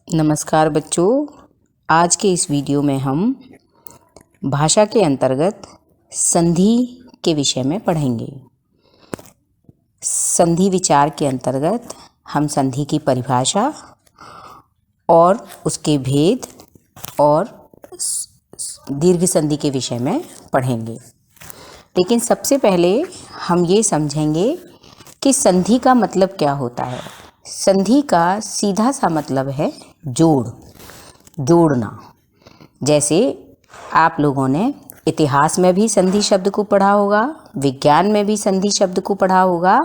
नमस्कार बच्चों, आज के इस वीडियो में हम भाषा के अंतर्गत संधि के विषय में पढ़ेंगे। संधि विचार के अंतर्गत हम संधि की परिभाषा और उसके भेद और दीर्घ संधि के विषय में पढ़ेंगे। लेकिन सबसे पहले हम ये समझेंगे कि संधि का मतलब क्या होता है। संधि का सीधा सा मतलब है जोड़ना। जैसे आप लोगों ने इतिहास में भी संधि शब्द को पढ़ा होगा, विज्ञान में भी संधि शब्द को पढ़ा होगा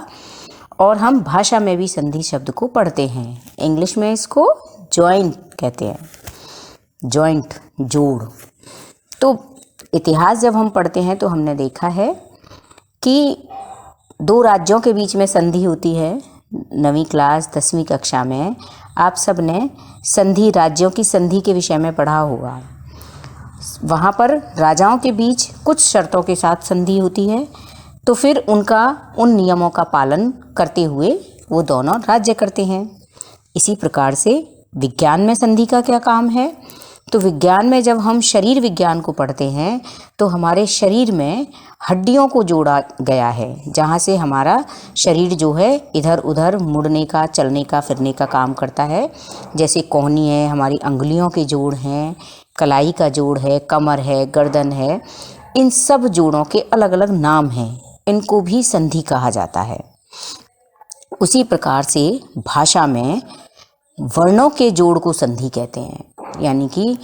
और हम भाषा में भी संधि शब्द को पढ़ते हैं। इंग्लिश में इसको जॉइंट कहते हैं, जॉइंट, जोड़। तो इतिहास जब हम पढ़ते हैं तो हमने देखा है कि दो राज्यों के बीच में संधि होती है। 9वीं क्लास 10वीं कक्षा में आप सब ने संधि, राज्यों की संधि के विषय में पढ़ा होगा। वहाँ पर राजाओं के बीच कुछ शर्तों के साथ संधि होती है, तो फिर उन नियमों का पालन करते हुए वो दोनों राज्य करते हैं। इसी प्रकार से विज्ञान में संधि का क्या काम है। तो विज्ञान में जब हम शरीर विज्ञान को पढ़ते हैं तो हमारे शरीर में हड्डियों को जोड़ा गया है, जहाँ से हमारा शरीर जो है इधर उधर मुड़ने का, चलने का, फिरने का काम करता है। जैसे कोहनी है, हमारी अंगुलियों के जोड़ हैं, कलाई का जोड़ है, कमर है, गर्दन है। इन सब जोड़ों के अलग अलग नाम हैं, इनको भी संधि कहा जाता है। उसी प्रकार से भाषा में वर्णों के जोड़ को संधि कहते हैं। यानी कि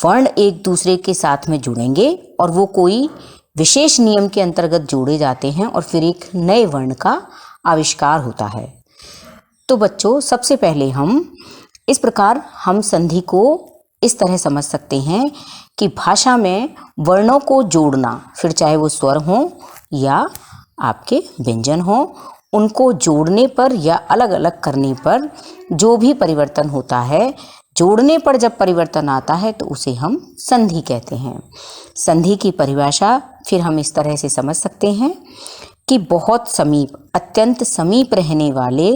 वर्ण एक दूसरे के साथ में जुड़ेंगे और वो कोई विशेष नियम के अंतर्गत जोड़े जाते हैं और फिर एक नए वर्ण का आविष्कार होता है। तो बच्चों, सबसे पहले इस प्रकार हम संधि को इस तरह समझ सकते हैं कि भाषा में वर्णों को जोड़ना, फिर चाहे वो स्वर हो या आपके व्यंजन हो, उनको जोड़ने पर या अलग अलग करने पर जो भी परिवर्तन होता है, जोड़ने पर जब परिवर्तन आता है तो उसे हम संधि कहते हैं। संधि की परिभाषा फिर हम इस तरह से समझ सकते हैं कि बहुत समीप, अत्यंत समीप रहने वाले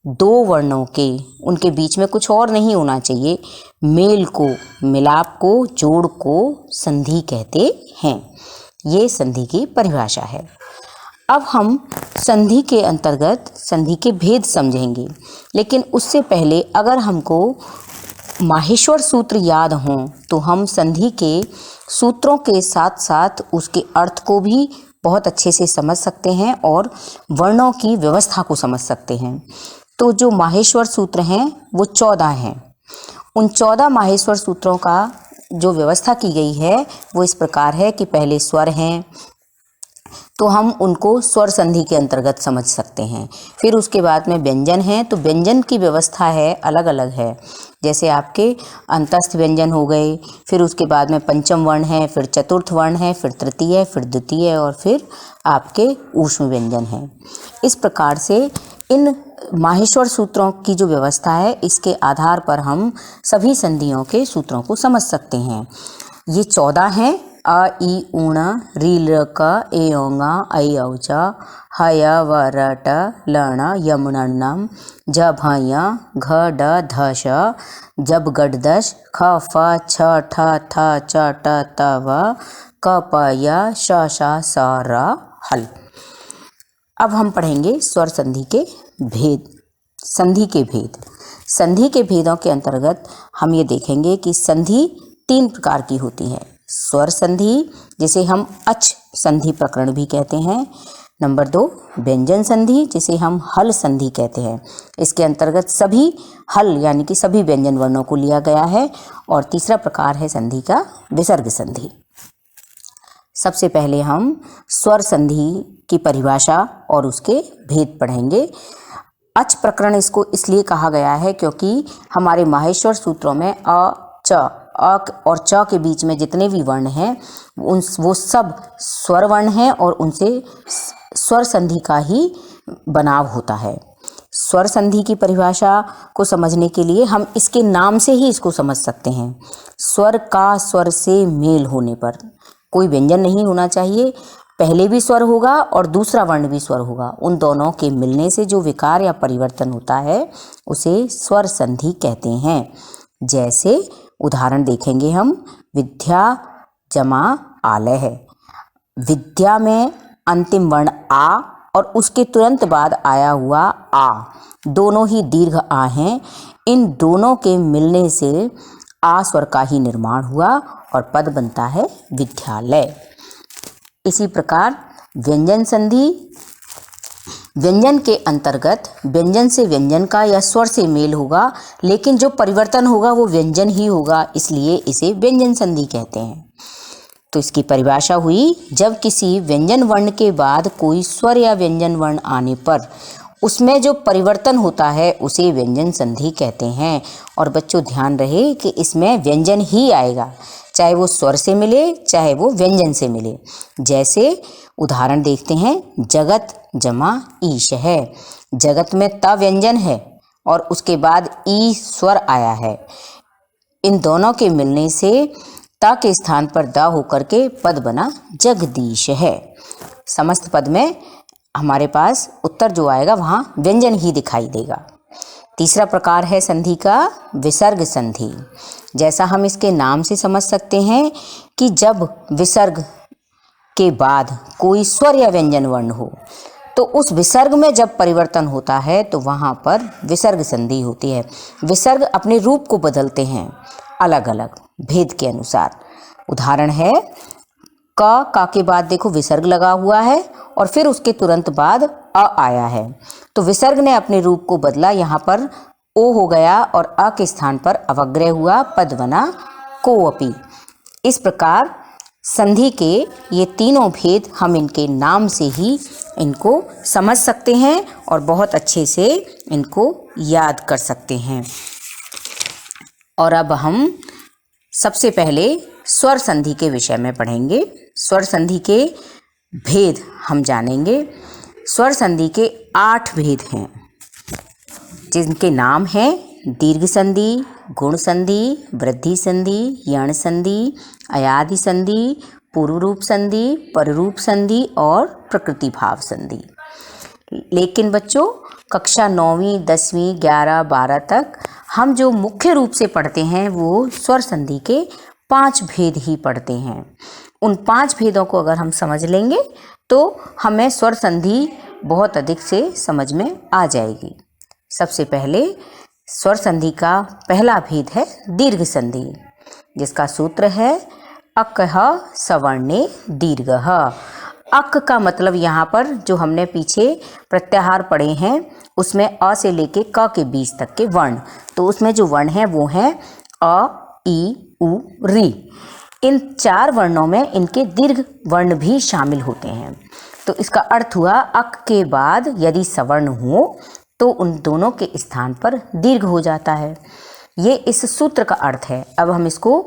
दो वर्णों के, उनके बीच में कुछ और नहीं होना चाहिए, मेल को, मिलाप को, जोड़ को संधि कहते हैं। ये संधि की परिभाषा है। अब हम संधि के अंतर्गत संधि के भेद समझेंगे, लेकिन उससे पहले अगर हमको माहेश्वर सूत्र याद हों तो हम संधि के सूत्रों के साथ साथ उसके अर्थ को भी बहुत अच्छे से समझ सकते हैं और वर्णों की व्यवस्था को समझ सकते हैं। तो जो माहेश्वर सूत्र हैं वो 14 हैं। उन 14 माहेश्वर सूत्रों का जो व्यवस्था की गई है वो इस प्रकार है कि पहले स्वर हैं तो हम उनको स्वर संधि के अंतर्गत समझ सकते हैं। फिर उसके बाद में व्यंजन हैं, तो व्यंजन की व्यवस्था है, अलग अलग है। जैसे आपके अंतस्थ व्यंजन हो गए, फिर उसके बाद में पंचम वर्ण है, फिर चतुर्थ वर्ण है, फिर तृतीय, फिर द्वितीय और फिर आपके ऊष्म व्यंजन हैं। इस प्रकार से इन माहेश्वर सूत्रों की जो व्यवस्था है, इसके आधार पर हम सभी संधियों के सूत्रों को समझ सकते हैं। ये 14 हैं। अ, ई, ऊण, री, ल, क, ए, औ, ऐ, औ, च, ह, य, व, र, ट, ल, ण, यम, ण, णम, ज, भ, य, घ, ड, ध, श, जब, गड, दश, ख, फ, छ, ठ, थ, च, ट, त, व, क, प, य, श, श, स, र, हल। अब हम पढ़ेंगे स्वर संधि के भेद। संधि के भेद, संधि के भेदों के अंतर्गत हम ये देखेंगे कि संधि 3 प्रकार की होती है। स्वर संधि, जिसे हम अच संधि प्रकरण भी कहते हैं। नंबर 2, व्यंजन संधि, जिसे हम हल संधि कहते हैं। इसके अंतर्गत सभी हल यानी कि सभी व्यंजन वर्णों को लिया गया है। और तीसरा प्रकार है संधि का विसर्ग संधि। सबसे पहले हम स्वर संधि की परिभाषा और उसके भेद पढ़ेंगे। अच प्रकरण इसको इसलिए कहा गया है क्योंकि हमारे माहेश्वर सूत्रों में अ, च, अ और च के बीच में जितने भी वर्ण हैं वो सब स्वर वर्ण हैं और उनसे स्वर संधि का ही बनाव होता है। स्वर संधि की परिभाषा को समझने के लिए हम इसके नाम से ही इसको समझ सकते हैं। स्वर का स्वर से मेल होने पर, कोई व्यंजन नहीं होना चाहिए, पहले भी स्वर होगा और दूसरा वर्ण भी स्वर होगा। उन दोनों के मिलने से जो विकार या परिवर्तन होता है उसे स्वर संधि कहते हैं। जैसे उदाहरण देखेंगे हम, विद्या जमा आलय है। विद्या में अंतिम वर्ण आ और उसके तुरंत बाद आया हुआ आ, दोनों ही दीर्घ आ हैं। इन दोनों के मिलने से आ स्वर का ही निर्माण हुआ और पद बनता है विद्यालय। इसी प्रकार व्यंजन संधि, व्यंजन के अंतर्गत व्यंजन से व्यंजन का या स्वर से मेल होगा, लेकिन जो परिवर्तन होगा वो व्यंजन ही होगा, इसलिए इसे व्यंजन संधि कहते हैं। तो इसकी परिभाषा हुई, जब किसी व्यंजन वर्ण के बाद कोई स्वर या व्यंजन वर्ण आने पर उसमें जो परिवर्तन होता है उसे व्यंजन संधि कहते हैं। और बच्चों ध्यान रहे कि इसमें व्यंजन ही आएगा, चाहे वो स्वर से मिले चाहे वो व्यंजन से मिले। जैसे उदाहरण देखते हैं, जगत जमा ईश है। जगत में त व्यंजन है और उसके बाद ई स्वर आया है। इन दोनों के मिलने से ता के स्थान पर दा होकर के पद बना जगदीश है। समस्त पद में हमारे पास उत्तर जो आएगा वहाँ व्यंजन ही दिखाई देगा। तीसरा प्रकार है संधि का विसर्ग संधि। जैसा हम इसके नाम से समझ सकते हैं कि जब विसर्ग के बाद कोई स्वर या व्यंजन वर्ण हो तो उस विसर्ग में जब परिवर्तन होता है तो वहाँ पर विसर्ग संधि होती है। विसर्ग अपने रूप को बदलते हैं अलग अलग भेद के अनुसार। उदाहरण है, का के बाद देखो विसर्ग लगा हुआ है और फिर उसके तुरंत बाद अ आया है, तो विसर्ग ने अपने रूप को बदला, यहाँ पर ओ हो गया और अ के स्थान पर अवग्रह हुआ, पद बना कोअपि। इस प्रकार संधि के ये तीनों भेद हम इनके नाम से ही इनको समझ सकते हैं और बहुत अच्छे से इनको याद कर सकते हैं। और अब हम सबसे पहले स्वर संधि के विषय में पढ़ेंगे। स्वर संधि के भेद हम जानेंगे। स्वर संधि के 8 भेद हैं, जिनके नाम हैं दीर्घ संधि, गुण संधि, वृद्धि संधि, यण संधि, अयादि संधि, पूर्व रूप संधि, पररूप संधि और प्रकृति भाव संधि। लेकिन बच्चों कक्षा 9वीं, 10वीं, 11, 12 तक हम जो मुख्य रूप से पढ़ते हैं वो स्वर संधि के 5 भेद ही पढ़ते हैं। उन 5 भेदों को अगर हम समझ लेंगे तो हमें स्वर संधि बहुत अधिक से समझ में आ जाएगी। सबसे पहले स्वर संधि का पहला भेद है दीर्घ संधि, जिसका सूत्र है अकः सवर्णे दीर्घः। अक का मतलब यहाँ पर जो हमने पीछे प्रत्याहार पढ़े हैं उसमें अ से लेके क के बीच तक के वर्ण, तो उसमें जो वर्ण हैं वो हैं अ, ई, उ, री। इन 4 वर्णों में इनके दीर्घ वर्ण भी शामिल होते हैं। तो इसका अर्थ हुआ अक के बाद यदि सवर्ण हो तो उन दोनों के स्थान पर दीर्घ हो जाता है। ये इस सूत्र का अर्थ है। अब हम इसको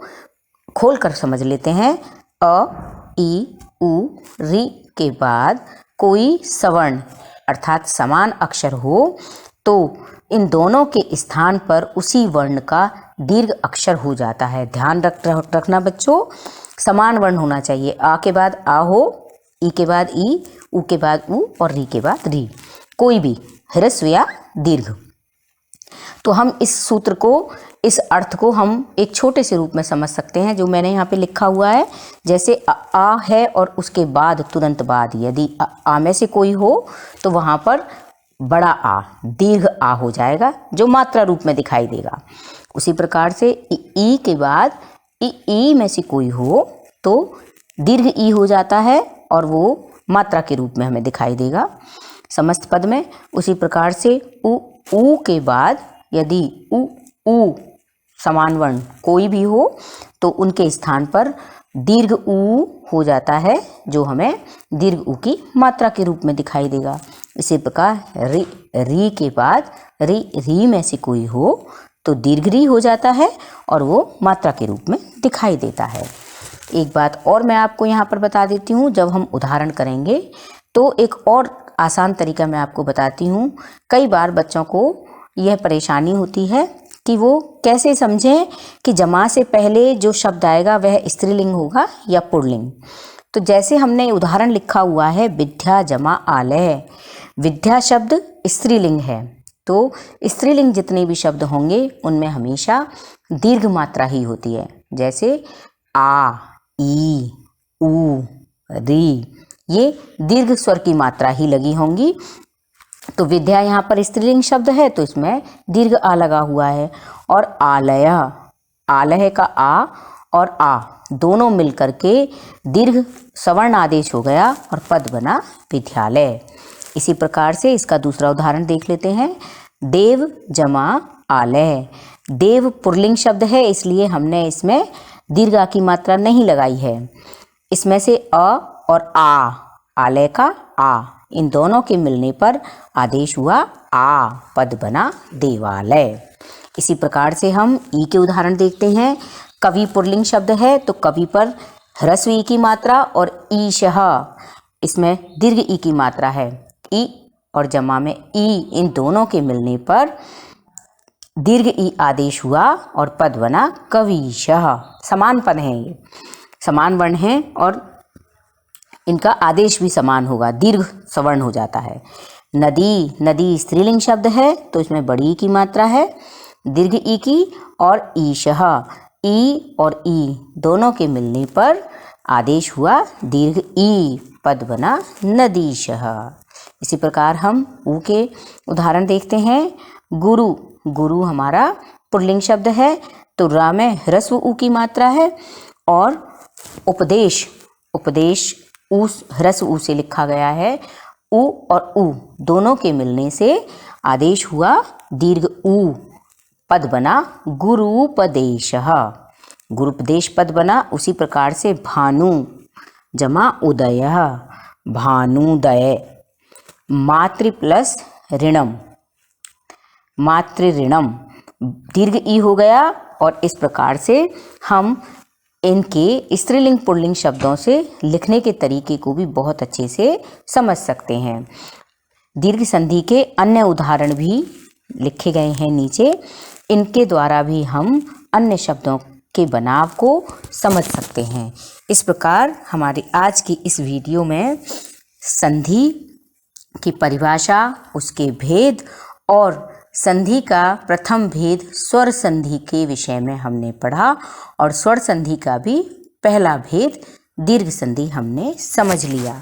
खोल कर समझ लेते हैं। अ, ई, उ, री के बाद कोई सवर्ण अर्थात समान अक्षर हो तो इन दोनों के स्थान पर उसी वर्ण का दीर्घ अक्षर हो जाता है। ध्यान रखना बच्चों, समान वर्ण होना चाहिए। आ के बाद आ हो, ई के बाद ई, उ के बाद उ और री के बाद री, कोई भी ह्रस्व या दीर्घ। तो हम इस सूत्र को, इस अर्थ को हम एक छोटे से रूप में समझ सकते हैं जो मैंने यहाँ पे लिखा हुआ है। जैसे आ है और उसके बाद तुरंत बाद यदि आ में से कोई हो तो वहाँ पर बड़ा आ, दीर्घ आ हो जाएगा जो मात्रा रूप में दिखाई देगा। उसी प्रकार से ई के बाद ई में से कोई हो तो दीर्घ ई हो जाता है और वो मात्रा के रूप में हमें दिखाई देगा समस्त पद में। उसी प्रकार से उ के बाद यदि उ समान वर्ण कोई भी हो तो उनके स्थान पर दीर्घ उ हो जाता है जो हमें दीर्घ उ की मात्रा के रूप में दिखाई देगा। इसी प्रकार री के बाद री में से कोई हो तो दीर्घ री हो जाता है और वो मात्रा के रूप में दिखाई देता है। एक बात और मैं आपको यहाँ पर बता देती हूँ, जब हम उदाहरण करेंगे तो एक और आसान तरीका मैं आपको बताती हूँ। कई बार बच्चों को यह परेशानी होती है कि वो कैसे समझें कि जमा से पहले जो शब्द आएगा वह स्त्रीलिंग होगा या पुल्लिंग। तो जैसे हमने उदाहरण लिखा हुआ है विद्या जमा आलय, विद्या शब्द स्त्रीलिंग है, तो स्त्रीलिंग जितने भी शब्द होंगे उनमें हमेशा दीर्घ मात्रा ही होती है। जैसे आ, ई, ऊ, री, ये दीर्घ स्वर की मात्रा ही लगी होंगी। तो विद्या यहाँ पर स्त्रीलिंग शब्द है तो इसमें दीर्घ आ लगा हुआ है। और आलय, आलय का आ और आ दोनों मिलकर के दीर्घ सवर्ण आदेश हो गया और पद बना विद्यालय। इसी प्रकार से इसका दूसरा उदाहरण देख लेते हैं। देव जमा आलय, देव पुल्लिंग शब्द है इसलिए हमने इसमें दीर्घ आ की मात्रा नहीं लगाई है। इसमें से अ और आ, आलय का आ, इन दोनों के मिलने पर आदेश हुआ आ, पद बना देवालय। इसी प्रकार से हम ई के उदाहरण देखते हैं। कवि पुल्लिंग शब्द है तो कवि पर ह्रस्व ई की मात्रा और ईशः, इसमें दीर्घ ई की मात्रा है। ई और जमा में ई, इन दोनों के मिलने पर दीर्घ ई आदेश हुआ और पद बना कविशः। समान पद हैं, ये समान वर्ण हैं और इनका आदेश भी समान होगा, दीर्घ सवर्ण हो जाता है। नदी, नदी स्त्रीलिंग शब्द है तो इसमें बड़ी ई की मात्रा है, दीर्घ ई की, और ईशः, ई और ई दोनों के मिलने पर आदेश हुआ दीर्घ ई, पद बना नदीशः। इसी प्रकार हम ऊ के उदाहरण देखते हैं। गुरु, गुरु हमारा पुल्लिंग शब्द है तो रा में ह्रस्व ऊ की मात्रा है। और उपदेश, उपदेश ऊ ह्रस्व ऊ से लिखा गया है। ऊ और ऊ दोनों के मिलने से आदेश हुआ दीर्घ ऊ, पद बना गुरुपदेशः, गुरुपदेश पद बना। उसी प्रकार से भानु जमा उदयः, भानुदय। मातृ प्लस ऋणम, मातृ ऋणम, दीर्घ ई हो गया और इस प्रकार से हम इनके स्त्रीलिंग पुल्लिंग शब्दों से लिखने के तरीके को भी बहुत अच्छे से समझ सकते हैं। दीर्घ संधि के अन्य उदाहरण भी लिखे गए हैं नीचे, इनके द्वारा भी हम अन्य शब्दों के बनाव को समझ सकते हैं। इस प्रकार हमारी आज की इस वीडियो में संधि की परिभाषा, उसके भेद और संधि का प्रथम भेद स्वर संधि के विषय में हमने पढ़ा और स्वर संधि का भी पहला भेद दीर्घ संधि हमने समझ लिया।